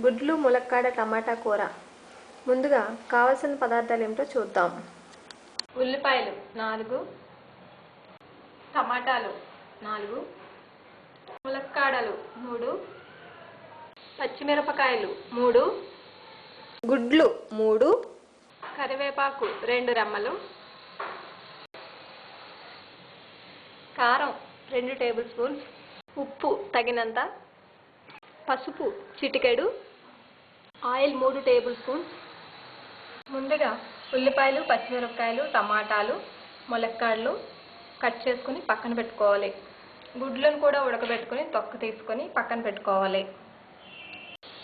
గుడ్లు ములక్కాడ టమాటా కూర. ముందుగా కావాల్సిన పదార్థాలు ఏమిటో చూద్దాం. ఉల్లిపాయలు 4, టమాటాలు 4, ములక్కాడలు 3, పచ్చిమిరపకాయలు 3, గుడ్లు 3, కరివేపాకు 2 రెమ్మలు, కారం 2 టేబుల్ స్పూన్స్, ఉప్పు తగినంత, పసుపు చిటికెడు, ఆయిల్ 3 టేబుల్ స్పూన్స్. ముందుగా ఉల్లిపాయలు, పచ్చిమిరపకాయలు, టమాటాలు, ములక్కాడలు కట్ చేసుకుని పక్కన పెట్టుకోవాలి. గుడ్లను కూడా ఉడకబెట్టుకుని తొక్క తీసుకొని పక్కన పెట్టుకోవాలి.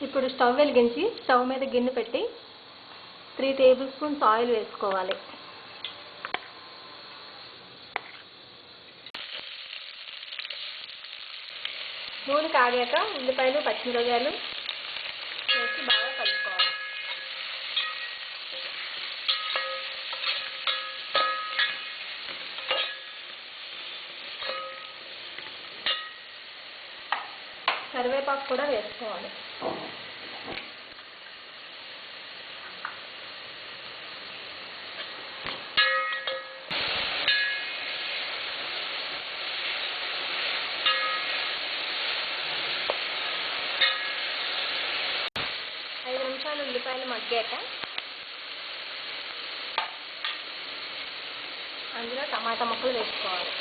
ఇప్పుడు స్టవ్ వెలిగించి స్టవ్ మీద గిన్నె పెట్టి 3 టేబుల్ స్పూన్స్ ఆయిల్ వేసుకోవాలి. నూనె కాగాక ఉల్లిపాయలు, పచ్చిమిరపకాయలు వేసి బాగా కలుపుకోవాలి. కరివేపాకు కూడా వేసుకోవాలి. ఉల్లిపాయలు మగ్గాక అందులో టమాటా ముక్కలు వేసుకోవాలి.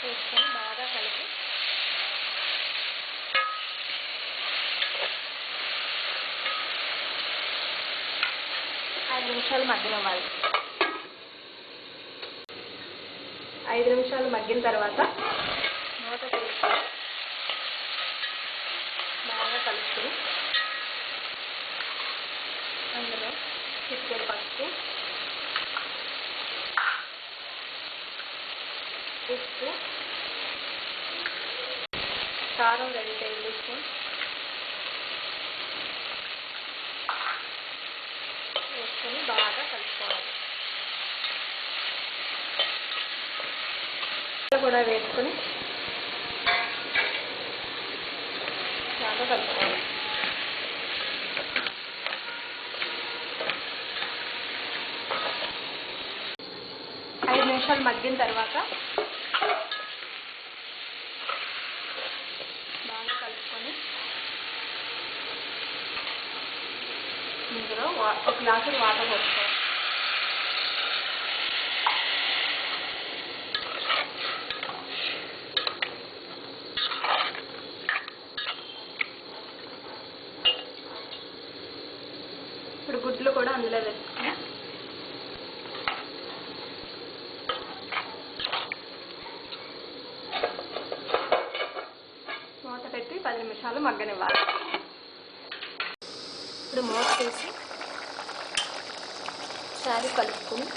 వేసుకొని బాగా కలిపి ఐదు నిమిషాలు మగ్గనివ్వాలి. 5 నిమిషాలు మగ్గిన తర్వాత మూత తీసి బాగా కలుపుకొని అందులో చిటికెడు పసుపు, ఉప్పు, కారం 2 టేబుల్ స్పూన్స్ వేసుకొని బాగా కలుపుకోవాలి. కూడా వేసుకొని బాగా కలుపుకోవాలి. 5 నిమిషాలు మగ్గిన తర్వాత బాగా కలుపుకొని ఇందులో 1 గ్లాసు వాటర్ పోసుకోవాలి. ఇప్పుడు గుడ్లు కూడా అందులో వేసుకుని మూత పెట్టి 10 నిమిషాలు మగ్గనివ్వాలి. ఇప్పుడు మూత తీసి ఒకసారి కలుపుకొని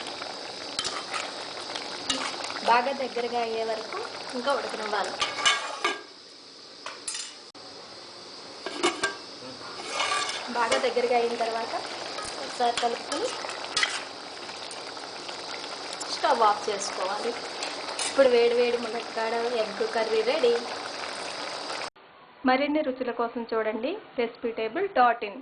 బాగా దగ్గరగా అయ్యే వరకు ఇంకా ఉడకనివ్వాలి. బాగా దగ్గరగా అయిన తర్వాత ఒకసారి కలుపుకొని స్టవ్ ఆఫ్ చేసుకోవాలి. ఇప్పుడు వేడి ములక్కాడ ఎగ్ కర్రీ రెడీ. మరిన్ని రుచుల కోసం చూడండి రెసిపీటేబుల్.in.